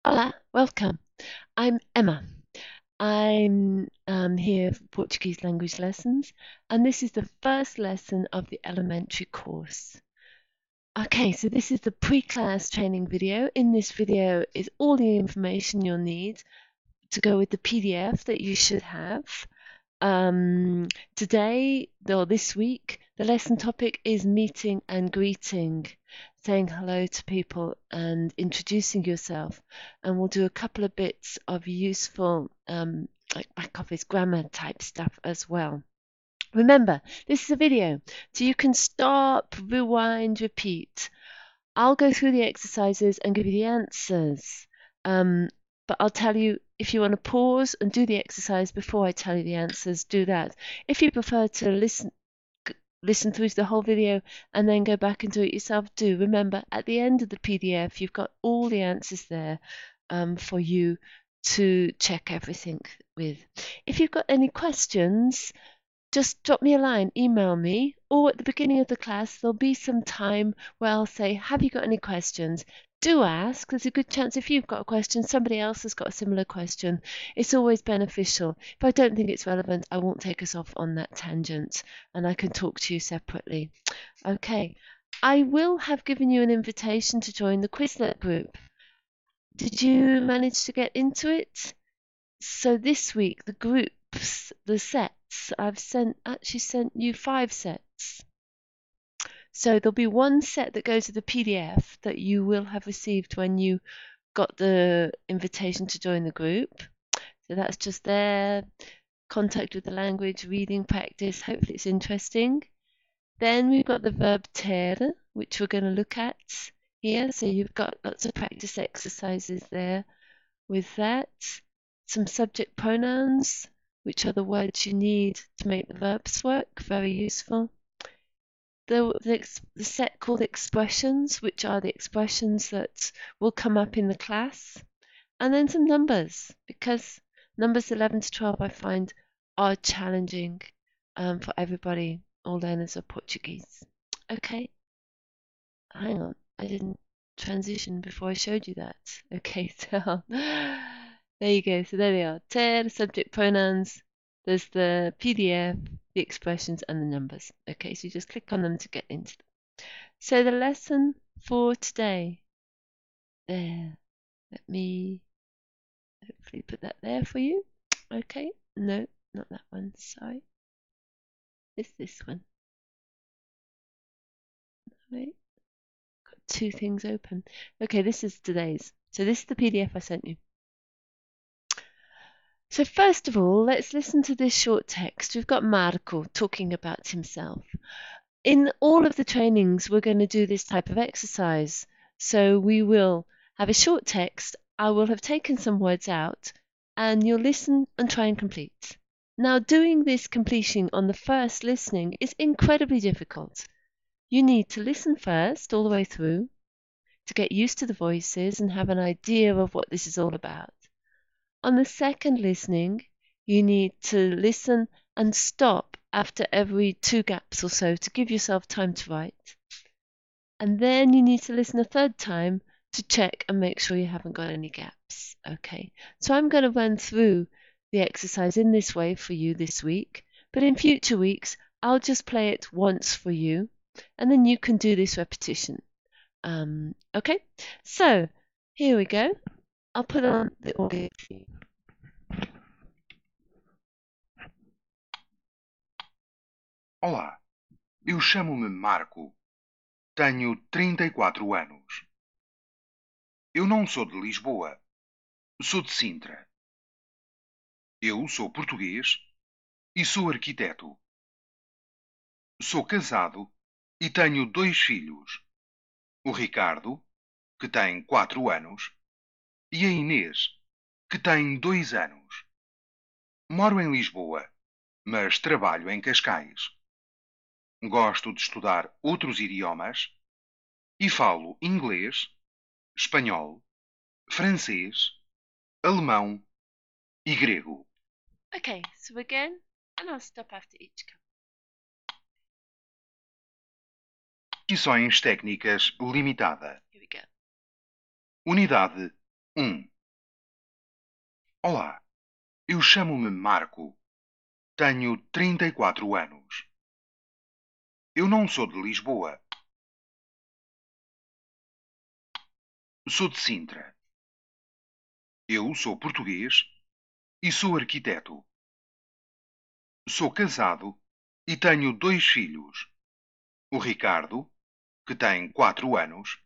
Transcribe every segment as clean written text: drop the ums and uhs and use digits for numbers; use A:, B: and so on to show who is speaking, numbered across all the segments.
A: Hola, welcome. I'm Emma. I'm here for Portuguese language lessons, and this is the first lesson of the elementary course. Okay, so this is the pre-class training video. In this video is all the information you'll need to go with the PDF that you should have. Today, or this week, the lesson topic is meeting and greeting, saying hello to people and introducing yourself. And we'll do a couple of bits of useful, like back office grammar type stuff as well. Remember, this is a video, so you can stop, rewind, repeat. I'll go through the exercises and give you the answers. But I'll tell you if you want to pause and do the exercise before I tell you the answers, do that. If you prefer to listen through the whole video and then go back and do it yourself, do. Remember, at the end of the PDF, you've got all the answers there for you to check everything with. If you've got any questions, just drop me a line, email me, or at the beginning of the class, there'll be some time where I'll say, have you got any questions? Do ask. There's a good chance if you've got a question, somebody else has got a similar question. It's always beneficial. If I don't think it's relevant, I won't take us off on that tangent, and I can talk to you separately. Okay, I will have given you an invitation to join the Quizlet group. Did you manage to get into it? So this week, the groups, the sets, I've actually sent you 5 sets. So there'll be one set that goes to the PDF that you will have received when you got the invitation to join the group. So that's just there, contact with the language, reading practice. Hopefully it's interesting. Then we've got the verb ter, which we're going to look at here. So you've got lots of practice exercises there with that. Some subject pronouns, which are the words you need to make the verbs work, very useful. The set called expressions, which are the expressions that will come up in the class. And then some numbers, because numbers 11 to 12 I find are challenging for everybody, all learners of Portuguese. Okay, hang on, I didn't transition before I showed you that. Okay, so there you go. So there they are. Ter, subject pronouns. There's the PDF, the expressions, and the numbers. Okay, so you just click on them to get into them. So the lesson for today. There. Let me hopefully put that there for you. Okay. No, not that one. Sorry. It's this one. Right. Got 2 things open. Okay, this is today's. So this is the PDF I sent you. So first of all, let's listen to this short text. We've got Marco talking about himself. In all of the trainings, we're going to do this type of exercise. So we will have a short text. I will have taken some words out, and you'll listen and try and complete. Now, doing this completion on the first listening is incredibly difficult. You need to listen first, all the way through, to get used to the voices and have an idea of what this is all about. On the second listening, you need to listen and stop after every 2 gaps or so to give yourself time to write. And then you need to listen a third time to check and make sure you haven't got any gaps. Okay, so I'm going to run through the exercise in this way for you this week, but in future weeks, I'll just play it once for you, and then you can do this repetition. Okay, so here we go. I'll put on the audio for you.
B: Olá, eu chamo-me Marco. Tenho 34 anos. Eu não sou de Lisboa. Sou de Sintra. Eu sou português e sou arquiteto. Sou casado e tenho 2 filhos. O Ricardo, que tem 4 anos, e a Inês, que tem 2 anos. Moro em Lisboa, mas trabalho em Cascais. Gosto de estudar outros idiomas e falo inglês, espanhol, francês, alemão e grego.
A: Okay, so again, and I'll stop after each count.
B: Questões técnicas limitada.
A: Here we go.
B: Unidade 1. Olá, eu chamo-me Marco. Tenho 34 anos. Eu não sou de Lisboa. Sou de Sintra. Eu sou português e sou arquiteto. Sou casado e tenho dois filhos. O Ricardo, que tem 4 anos,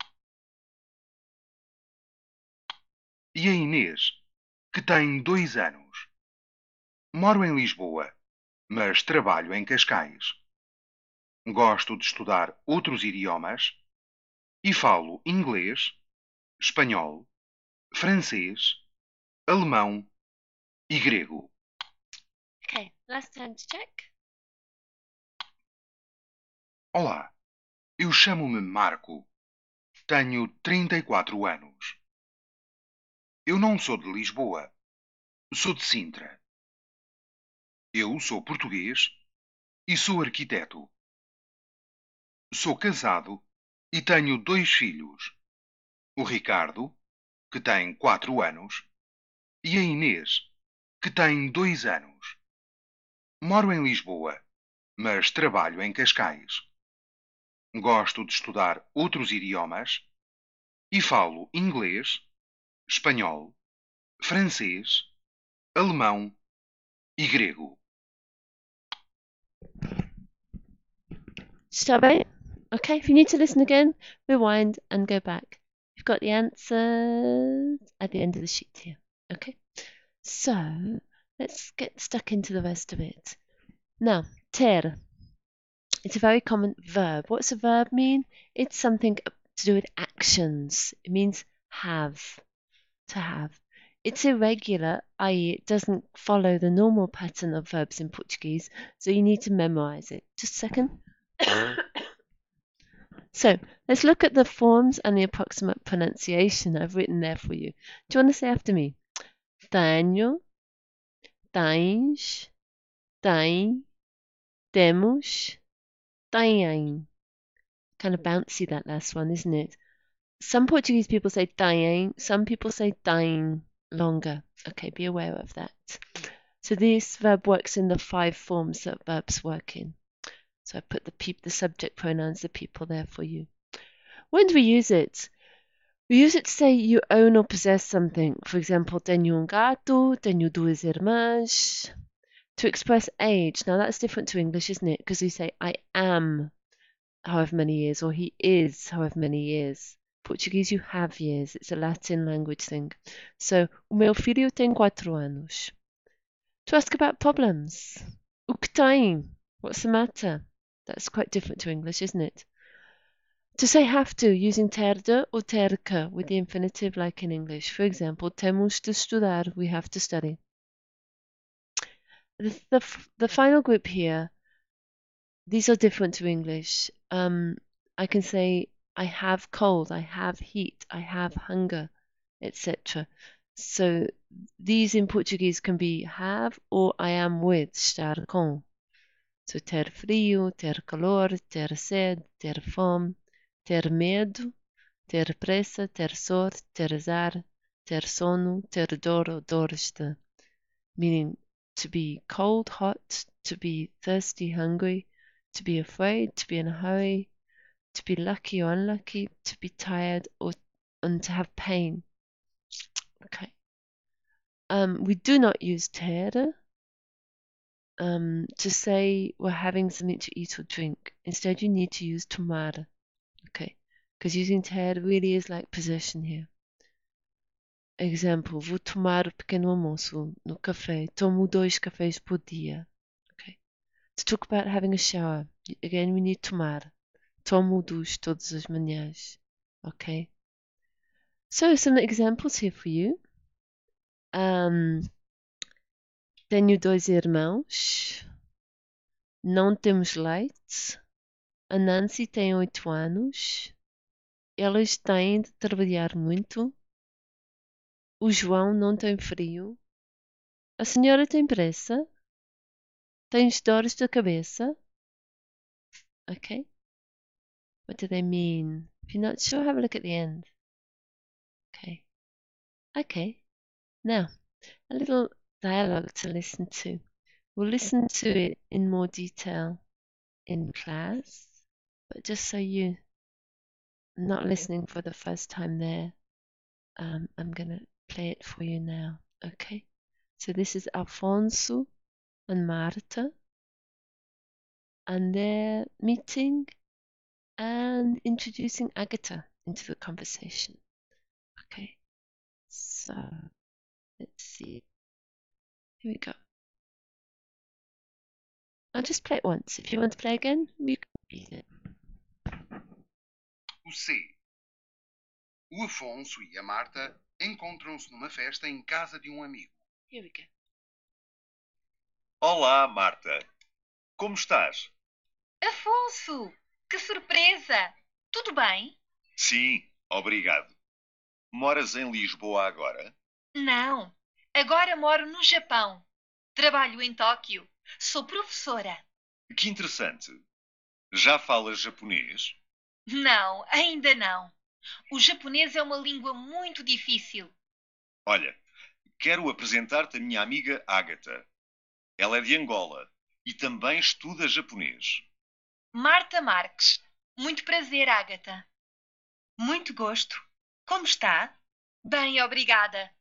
B: e a Inês, que tem 2 anos. Moro em Lisboa, mas trabalho em Cascais. Gosto de estudar outros idiomas e falo inglês, espanhol, francês, alemão e grego.
A: Okay, last time to check.
B: Olá, eu chamo-me Marco. Tenho 34 anos. Eu não sou de Lisboa. Sou de Sintra. Eu sou português e sou arquiteto. Sou casado e tenho dois filhos. O Ricardo, que tem 4 anos, e a Inês, que tem 2 anos. Moro em Lisboa, mas trabalho em Cascais. Gosto de estudar outros idiomas e falo inglês, espanhol, francês, alemão e grego.
A: Está bem? Okay, if you need to listen again, rewind and go back. You've got the answers at the end of the sheet here. Okay, so let's get stuck into the rest of it. Now, ter. It's a very common verb. What's a verb mean? It's something to do with actions. It means have, to have. It's irregular, i.e., it doesn't follow the normal pattern of verbs in Portuguese, so you need to memorize it. Just a second. So let's look at the forms and the approximate pronunciation I've written there for you. Do you want to say after me? Tenho, tens, tem, temos, têm. Kind of bouncy, that last one, isn't it? Some Portuguese people say têm, some people say têm longer. Okay, be aware of that. So this verb works in the 5 forms that verbs work in. So I put the subject pronouns, the people there for you. When do we use it? We use it to say you own or possess something. For example, tenho gato, tenho duas irmãs. To express age. Now that's different to English, isn't it? Because we say I am however many years, or he is however many years. Portuguese, you have years. It's a Latin language thing. So, o meu filho tem 4 anos. To ask about problems. O que tem? What's the matter? That's quite different to English, isn't it? To say have to, using ter de or ter que with the infinitive like in English. For example, temos de estudar, we have to study. The final group here, these are different to English. I can say I have cold, I have heat, I have hunger, etc. So these in Portuguese can be have or I am with, estar com. So ter frio, ter calor, ter sede, ter fome, ter medo, ter pressa, ter sorte, ter azar, ter sono, ter dor or dorste. Meaning to be cold, hot, to be thirsty, hungry, to be afraid, to be in a hurry, to be lucky or unlucky, to be tired or and to have pain. Okay. We do not use ter to say we're having something to eat or drink. Instead, you need to use tomar. Okay. Because using ter really is like possession here. Example, vou tomar o pequeno almoço no café. Tomo 2 cafés por dia. Okay. To talk about having a shower, again, we need tomar. Tomo duche todas as manhãs. Okay. So, some examples here for you. Tenho 2 irmãos. Não temos leite. A Nancy tem 8 anos. Elas têm de trabalhar muito. O João não tem frio. A senhora tem pressa. Tens dores de cabeça. Okay. What do they mean? If you're not sure, have a look at the end. Okay. Okay. Now, a little dialogue to listen to. We'll listen to it in more detail in class, but just so you're not listening for the first time there, I'm going to play it for you now, okay? So this is Alfonso and Marta, and they're meeting and introducing Agatha into the conversation. Okay, so let's see. Here we go. I'll just play it once. If you want to play again, you can repeat it.
B: O C. O Afonso e a Marta encontram-se numa festa em casa de um amigo.
A: Here we go.
C: Olá, Marta. Como estás?
D: Afonso, que surpresa! Tudo bem?
C: Sim, obrigado. Moras em Lisboa agora?
D: Não, agora moro no Japão. Trabalho em Tóquio. Sou professora.
C: Que interessante. Já falas japonês?
D: Não, ainda não. O japonês é uma língua muito difícil.
C: Olha, quero apresentar-te a minha amiga Agatha. Ela é de Angola e também estuda japonês.
D: Marta Marques. Muito prazer, Ágata. Muito gosto. Como está? Bem, obrigada.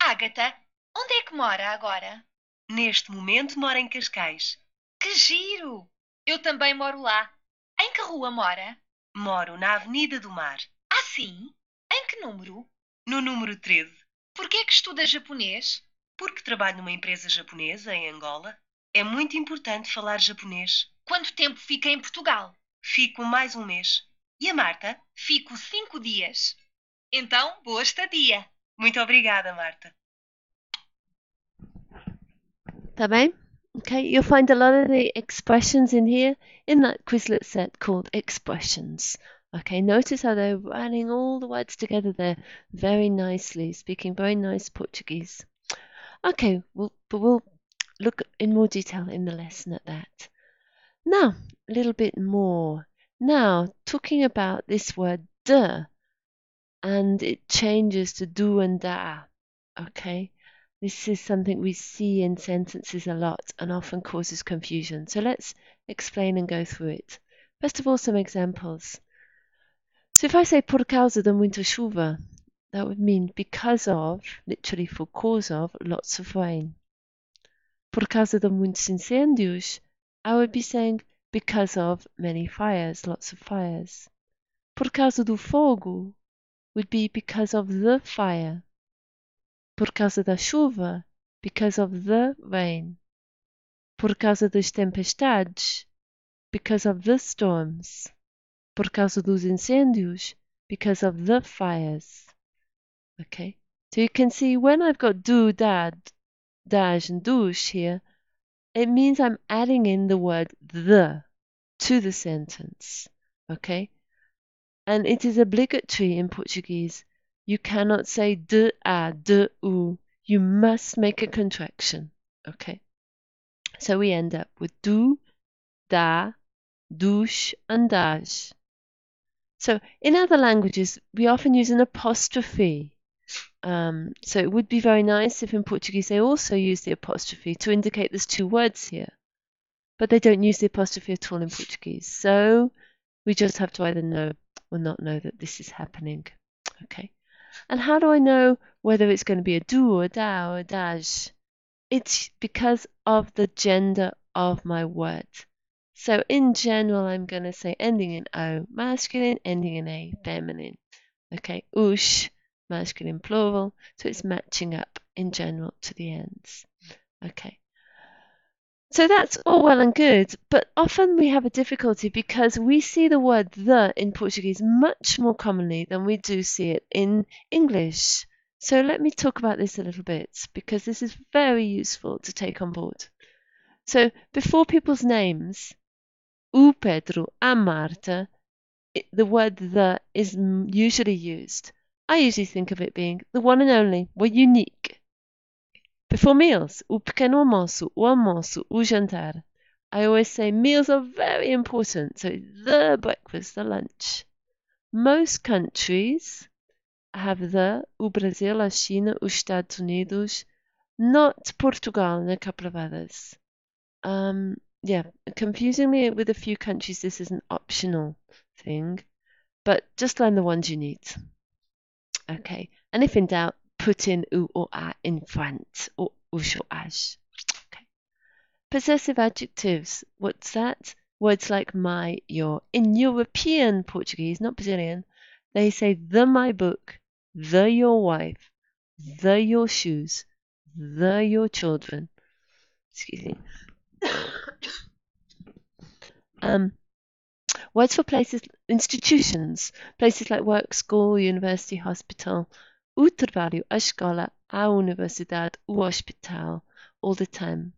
D: Ágata, onde é que mora agora? Neste momento mora em Cascais. Que giro! Eu também moro lá. Em que rua mora? Moro na Avenida do Mar. Ah, sim? Em que número? No número 13. Por que é que estuda japonês? Porque trabalho numa empresa japonesa em Angola. É muito importante falar japonês. Quanto tempo fica em Portugal? Fico mais um mês. E a Marta? Fico 5 dias. Então, boa estadia. Muito obrigada, Marta.
A: Tá bem? Okay, you'll find a lot of the expressions in here in that Quizlet set called expressions. Okay, notice how they're running all the words together there very nicely, speaking very nice Portuguese. Okay, but we'll look in more detail in the lesson at that. Now, a little bit more. Now, talking about this word de, and it changes to do and da. Okay, this is something we see in sentences a lot and often causes confusion. So let's explain and go through it. First of all, some examples. So if I say por causa da muita chuva, that would mean because of, literally for cause of, lots of rain. Por causa de muitos incêndios, I would be saying because of many fires, lots of fires. Por causa do fogo would be because of the fire. Por causa da chuva, because of the rain. Por causa das tempestades, because of the storms. Por causa dos incêndios, because of the fires. Okay, so you can see when I've got do, dad, das, and dos here, it means I'm adding in the word the to the sentence. Okay, and it is obligatory in Portuguese. You cannot say de a, de u. You must make a contraction. Okay, so we end up with do, da, dos, and das. So in other languages, we often use an apostrophe. So it would be very nice if in Portuguese they also use the apostrophe to indicate there's two words here. But they don't use the apostrophe at all in Portuguese. So we just have to either know or not know that this is happening. Okay. And how do I know whether it's going to be a do or a da or a das? It's because of the gender of my word. So in general, I'm going to say ending in O, masculine, ending in A, feminine. Okay, os, masculine plural, so it's matching up in general to the ends. Okay. So that's all well and good, but often we have a difficulty because we see the word the in Portuguese much more commonly than we do see it in English. So let me talk about this a little bit because this is very useful to take on board. So before people's names, o Pedro, a Marta, the word the is usually used. I usually think of it being the one and only, we're unique. Before meals, o pequeno almoço, o almoço, o jantar. I always say meals are very important, so the breakfast, the lunch. Most countries have the, o Brasil, a China, os Estados Unidos, not Portugal and a couple of others. Yeah, confusingly with a few countries, this is an optional thing, but just learn the ones you need. Okay, and if in doubt, put in u or a in front, or us or as. Okay. Possessive adjectives, what's that? Words like my, your. In European Portuguese, not Brazilian, they say the my book, the your wife, the your shoes, the your children. Excuse me. Words for places, institutions, places like work, school, university, hospital. O trabalho, a escola, a universidade, o hospital, all the time.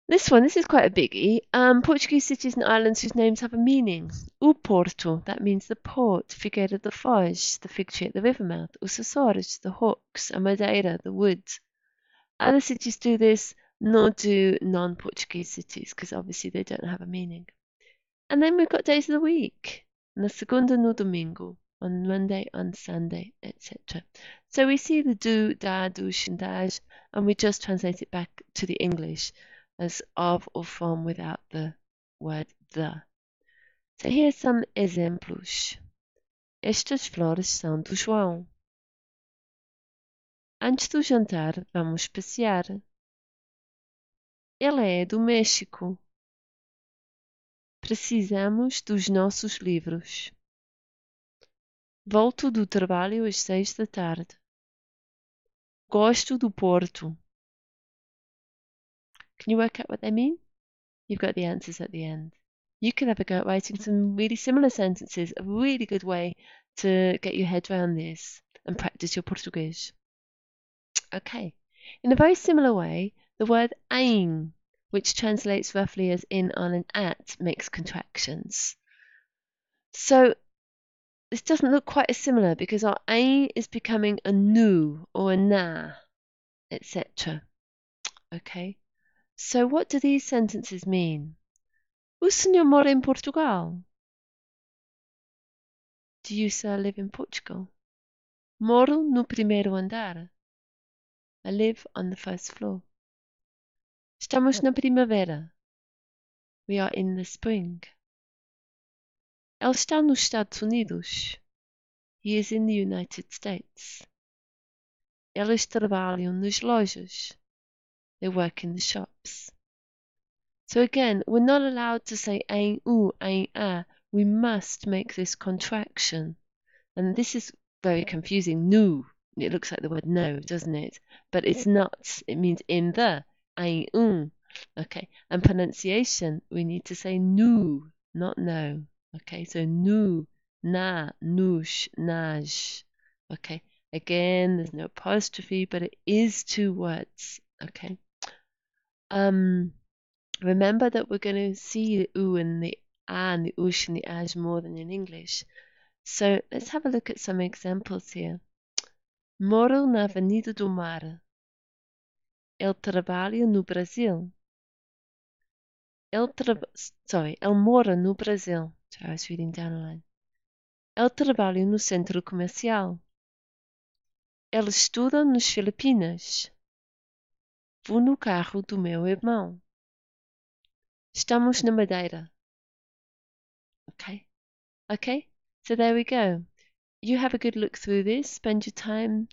A: This is quite a biggie. Portuguese cities and islands whose names have a meaning. O Porto, that means the port. Figueira da Foz, the fig tree at the river mouth. Os Açores, the hooks. A Madeira, the woods. Other cities do this, nor do non-Portuguese cities, because obviously they don't have a meaning. And then we've got days of the week. Na segunda, no domingo. On Monday, on Sunday, etc. So we see the do, da, dos, and das, and we just translate it back to the English as of or from without the word the. So here's some exemplos. Estas flores são do João. Antes do jantar, vamos passear. Ela é do México. Precisamos dos nossos livros. Volto do trabalho às 6 da tarde. Gosto do Porto. Can you work out what they mean? You've got the answers at the end. You can have a go at writing some really similar sentences, a really good way to get your head around this and practice your Portuguese. Okay. In a very similar way, the word em, which translates roughly as in, on, and at, makes contractions. So this doesn't look quite as similar because our em is becoming a nu or a na, etc. Okay. So what do these sentences mean? O senhor mora em Portugal? Do you, sir, live in Portugal? Moro no primeiro andar. I live on the first floor. Estamos na primavera. We are in the spring. Ele está nos Estados Unidos. He is in the United States. Eles trabalham nas lojas. They work in the shops. So again, we're not allowed to say em u, em a. We must make this contraction. And this is very confusing. Nu. It looks like the word no, doesn't it? But it's not. It means in the. Em un. Okay. And pronunciation, we need to say nu, not no. Okay. So nu, na, nos, nas. Okay. Again, there's no apostrophe, but it is two words. Okay. Remember that we're going to see the u and the a and the ush and the aj more than in English. So let's have a look at some examples here. Moro na Avenida do Mar. Ele trabalha no Brasil. Ele mora no Brasil. Sorry, I was reading down a line. Ele trabalha no centro comercial. Ele estuda nas Filipinas. Vou no carro do meu irmão. Estamos na Madeira. Okay, so there we go. You have a good look through this, spend your time.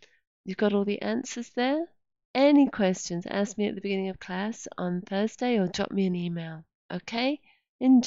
A: You've got all the answers there. Any questions, ask me at the beginning of class on Thursday or drop me an email. Okay? Enjoy.